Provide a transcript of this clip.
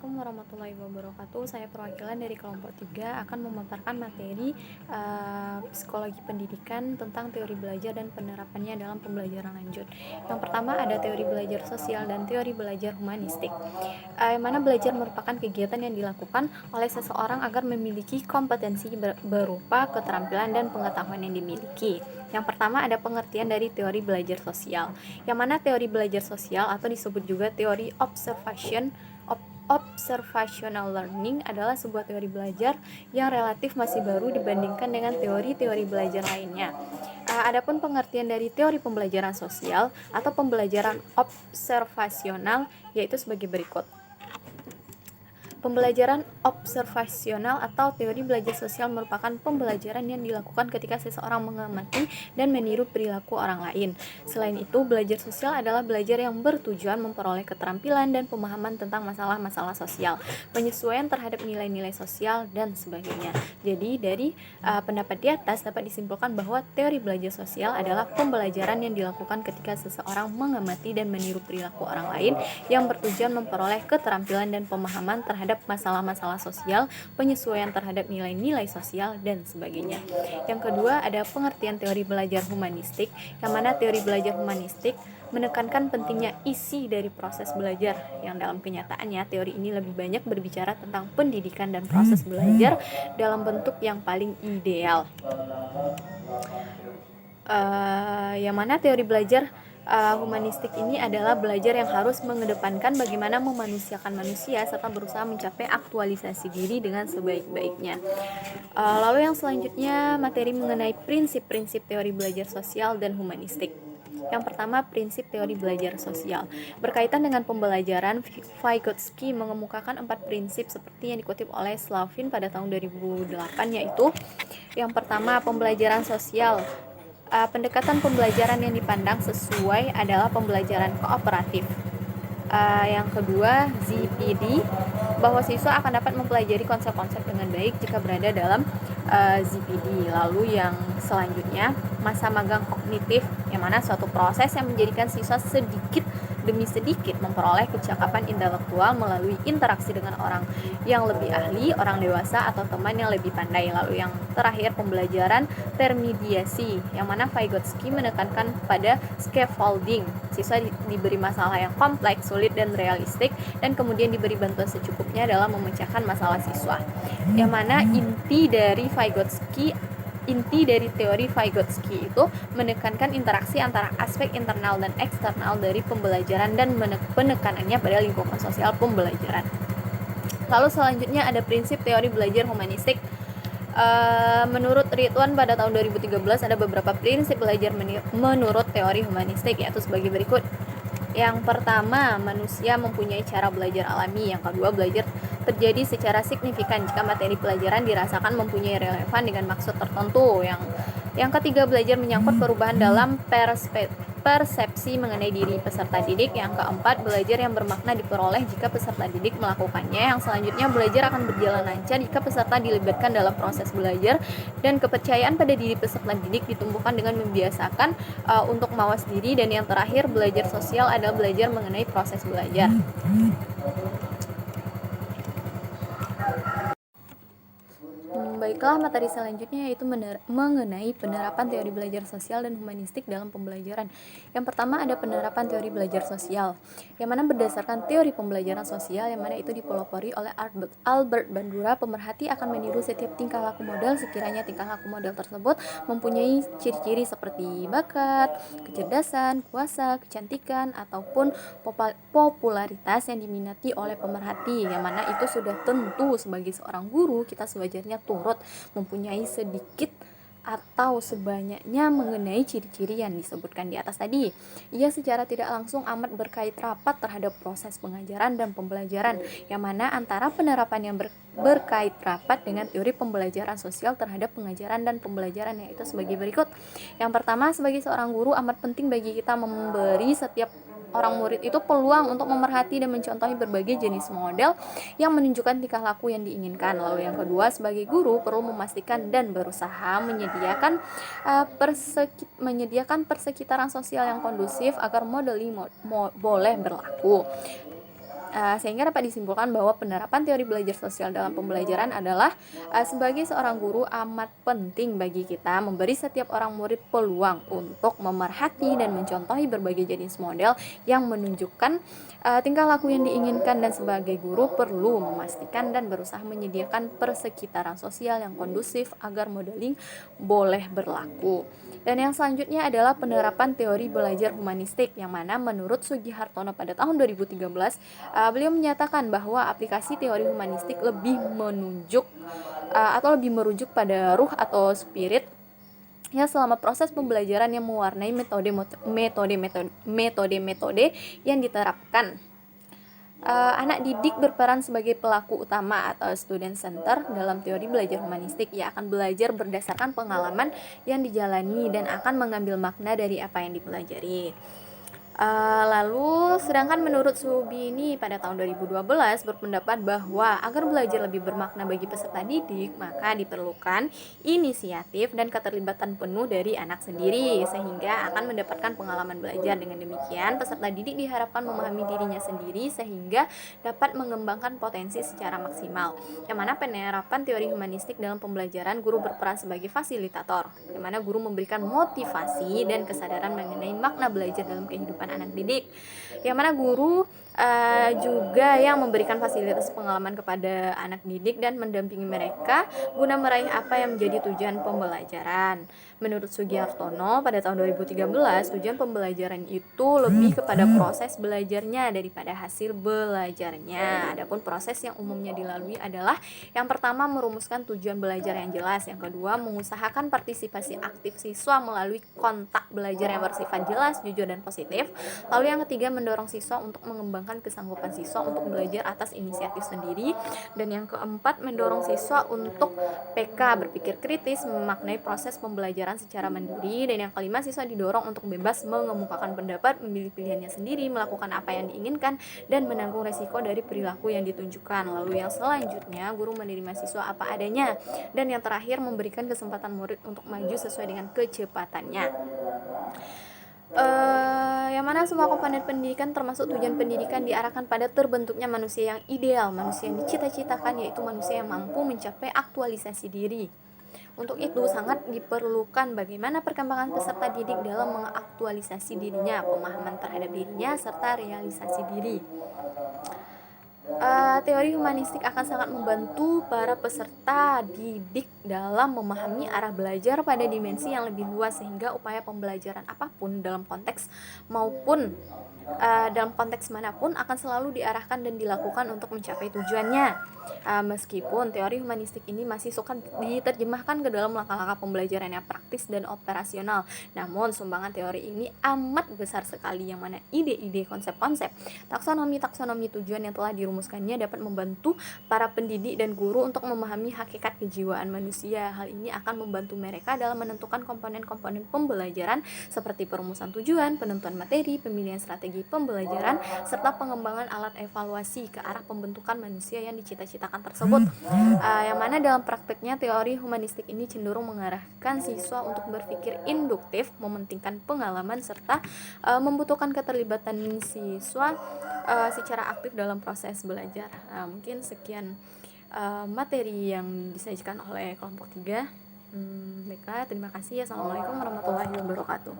Assalamualaikum warahmatullahi wabarakatuh. Saya perwakilan dari kelompok 3 akan memaparkan materi psikologi pendidikan tentang teori belajar dan penerapannya dalam pembelajaran lanjut. Yang pertama ada teori belajar sosial dan teori belajar humanistik. Yang mana belajar merupakan kegiatan yang dilakukan oleh seseorang agar memiliki kompetensi berupa keterampilan dan pengetahuan yang dimiliki. Yang pertama ada pengertian dari teori belajar sosial, yang mana teori belajar sosial atau disebut juga teori observational learning adalah sebuah teori belajar yang relatif masih baru dibandingkan dengan teori-teori belajar lainnya. Adapun pengertian dari teori pembelajaran sosial atau pembelajaran observasional yaitu sebagai berikut. Pembelajaran observasional atau teori belajar sosial merupakan pembelajaran yang dilakukan ketika seseorang mengamati dan meniru perilaku orang lain. Selain itu, belajar sosial adalah belajar yang bertujuan memperoleh keterampilan dan pemahaman tentang masalah-masalah sosial, penyesuaian terhadap nilai-nilai sosial, dan sebagainya. Jadi, dari pendapat di atas dapat disimpulkan bahwa teori belajar sosial adalah pembelajaran yang dilakukan ketika seseorang mengamati dan meniru perilaku orang lain yang bertujuan memperoleh keterampilan dan pemahaman terhadap masalah-masalah sosial, penyesuaian terhadap nilai-nilai sosial, dan sebagainya. Yang kedua ada pengertian teori belajar humanistik, yang mana teori belajar humanistik menekankan pentingnya isi dari proses belajar, yang dalam kenyataannya teori ini lebih banyak berbicara tentang pendidikan dan proses belajar dalam bentuk yang paling ideal. Yang mana teori belajar humanistik ini adalah belajar yang harus mengedepankan bagaimana memanusiakan manusia serta berusaha mencapai aktualisasi diri dengan sebaik-baiknya. Lalu yang selanjutnya materi mengenai prinsip-prinsip teori belajar sosial dan humanistik. Yang pertama, prinsip teori belajar sosial. Berkaitan dengan pembelajaran, Vygotsky mengemukakan 4 prinsip seperti yang dikutip oleh Slavin pada tahun 2008, yaitu yang pertama, pembelajaran sosial. Pendekatan pembelajaran yang dipandang sesuai adalah pembelajaran kooperatif. Yang kedua, ZPD, bahwa siswa akan dapat mempelajari konsep-konsep dengan baik jika berada dalam ZPD. Lalu yang selanjutnya, masa magang kognitif, yang mana suatu proses yang menjadikan siswa sedikit demi sedikit memperoleh kecakapan intelektual melalui interaksi dengan orang yang lebih ahli, orang dewasa, atau teman yang lebih pandai. Lalu yang terakhir, pembelajaran termediasi, yang mana Vygotsky menekankan pada scaffolding. Siswa diberi masalah yang kompleks, sulit, dan realistik, dan kemudian diberi bantuan secukupnya dalam memecahkan masalah siswa. Yang mana inti dari teori Vygotsky itu menekankan interaksi antara aspek internal dan eksternal dari pembelajaran dan penekanannya pada lingkungan sosial pembelajaran. Lalu selanjutnya ada prinsip teori belajar humanistik. Menurut Ridwan pada tahun 2013 ada beberapa prinsip belajar menurut teori humanistik, yaitu sebagai berikut. Yang pertama, manusia mempunyai cara belajar alami. Yang kedua, belajar terjadi secara signifikan jika materi pelajaran dirasakan mempunyai relevan dengan maksud tertentu. Yang ketiga, belajar menyangkut perubahan dalam persepsi mengenai diri peserta didik. Yang keempat, belajar yang bermakna diperoleh jika peserta didik melakukannya. Yang selanjutnya, belajar akan berjalan lancar jika peserta dilibatkan dalam proses belajar, dan kepercayaan pada diri peserta didik ditumbuhkan dengan membiasakan untuk mawas diri. Dan yang terakhir, belajar sosial adalah belajar mengenai proses belajar. Baiklah, materi selanjutnya yaitu mengenai penerapan teori belajar sosial dan humanistik dalam pembelajaran. Yang pertama ada penerapan teori belajar sosial, yang mana berdasarkan teori pembelajaran sosial, yang mana itu dipelopori oleh Albert Bandura. Pemerhati akan meniru setiap tingkah laku model sekiranya tingkah laku model tersebut mempunyai ciri-ciri seperti bakat, kecerdasan, kuasa, kecantikan, ataupun popularitas yang diminati oleh pemerhati, yang mana itu sudah tentu sebagai seorang guru kita sewajarnya turut mempunyai sedikit atau sebanyaknya mengenai ciri-ciri yang disebutkan di atas tadi. Ia secara tidak langsung amat berkait rapat terhadap proses pengajaran dan pembelajaran, yang mana antara penerapan yang berkait rapat dengan teori pembelajaran sosial terhadap pengajaran dan pembelajaran, yaitu sebagai berikut. Yang pertama, sebagai seorang guru amat penting bagi kita memberi setiap orang murid itu peluang untuk memerhati dan mencontohi berbagai jenis model yang menunjukkan tingkah laku yang diinginkan. Lalu yang kedua, sebagai guru perlu memastikan dan berusaha menyediakan persekitaran sosial yang kondusif agar model ini boleh berlaku. Sehingga dapat disimpulkan bahwa penerapan teori belajar sosial dalam pembelajaran adalah sebagai seorang guru amat penting bagi kita memberi setiap orang murid peluang untuk memerhati dan mencontohi berbagai jenis model yang menunjukkan tingkah laku yang diinginkan, dan sebagai guru perlu memastikan dan berusaha menyediakan persekitaran sosial yang kondusif agar modeling boleh berlaku. Dan yang selanjutnya adalah penerapan teori belajar humanistik, yang mana menurut Sugihartono pada tahun 2013 beliau menyatakan bahwa aplikasi teori humanistik lebih menunjuk atau lebih merujuk pada ruh atau spirit ya selama proses pembelajaran yang mewarnai metode-metode yang diterapkan. Anak didik berperan sebagai pelaku utama atau student center dalam teori belajar humanistik. Ia akan belajar berdasarkan pengalaman yang dijalani dan akan mengambil makna dari apa yang dipelajari. Lalu sedangkan menurut Subini pada tahun 2012 berpendapat bahwa agar belajar lebih bermakna bagi peserta didik, maka diperlukan inisiatif dan keterlibatan penuh dari anak sendiri sehingga akan mendapatkan pengalaman belajar. Dengan demikian, peserta didik diharapkan memahami dirinya sendiri sehingga dapat mengembangkan potensi secara maksimal. Yang mana penerapan teori humanistik dalam pembelajaran, guru berperan sebagai fasilitator, yang mana guru memberikan motivasi dan kesadaran mengenai makna belajar dalam kehidupan anak didik, yang mana guru juga yang memberikan fasilitas pengalaman kepada anak didik dan mendampingi mereka guna meraih apa yang menjadi tujuan pembelajaran. Menurut Sugihartono pada tahun 2013, tujuan pembelajaran itu lebih kepada proses belajarnya daripada hasil belajarnya. Adapun proses yang umumnya dilalui adalah yang pertama merumuskan tujuan belajar yang jelas, yang kedua mengusahakan partisipasi aktif siswa melalui kontak belajar yang bersifat jelas, jujur, dan positif. Lalu yang ketiga mendorong siswa untuk mengembangkan kesanggupan siswa untuk belajar atas inisiatif sendiri, dan yang keempat mendorong siswa untuk PK berpikir kritis, memaknai proses pembelajaran secara mandiri, dan yang kelima siswa didorong untuk bebas mengemukakan pendapat, memilih pilihannya sendiri, melakukan apa yang diinginkan, dan menanggung resiko dari perilaku yang ditunjukkan. Lalu yang selanjutnya guru menerima siswa apa adanya, dan yang terakhir memberikan kesempatan murid untuk maju sesuai dengan kecepatannya. Yang mana semua komponen pendidikan termasuk tujuan pendidikan diarahkan pada terbentuknya manusia yang ideal, manusia yang dicita-citakan, yaitu manusia yang mampu mencapai aktualisasi diri. Untuk itu sangat diperlukan bagaimana perkembangan peserta didik dalam mengaktualisasi dirinya, pemahaman terhadap dirinya, serta realisasi diri. Teori humanistik akan sangat membantu para peserta didik dalam memahami arah belajar pada dimensi yang lebih luas, sehingga upaya pembelajaran apapun dalam konteks dalam konteks manapun akan selalu diarahkan dan dilakukan untuk mencapai tujuannya. Meskipun teori humanistik ini masih suka diterjemahkan ke dalam langkah-langkah pembelajaran yang praktis dan operasional, namun sumbangan teori ini amat besar sekali, yang mana ide-ide, konsep-konsep, taksonomi tujuan yang telah dirumuskannya dapat membantu para pendidik dan guru untuk memahami hakikat kejiwaan manusia. Hal ini akan membantu mereka dalam menentukan komponen-komponen pembelajaran seperti perumusan tujuan, penentuan materi, pemilihan strategi pembelajaran, serta pengembangan alat evaluasi ke arah pembentukan manusia yang dicita-citakan tersebut. Yang mana dalam prakteknya teori humanistik ini cenderung mengarahkan siswa untuk berpikir induktif, mementingkan pengalaman, serta membutuhkan keterlibatan siswa secara aktif dalam proses belajar. Mungkin sekian materi yang disajikan oleh kelompok 3. Baiklah, terima kasih. Assalamualaikum warahmatullahi wabarakatuh.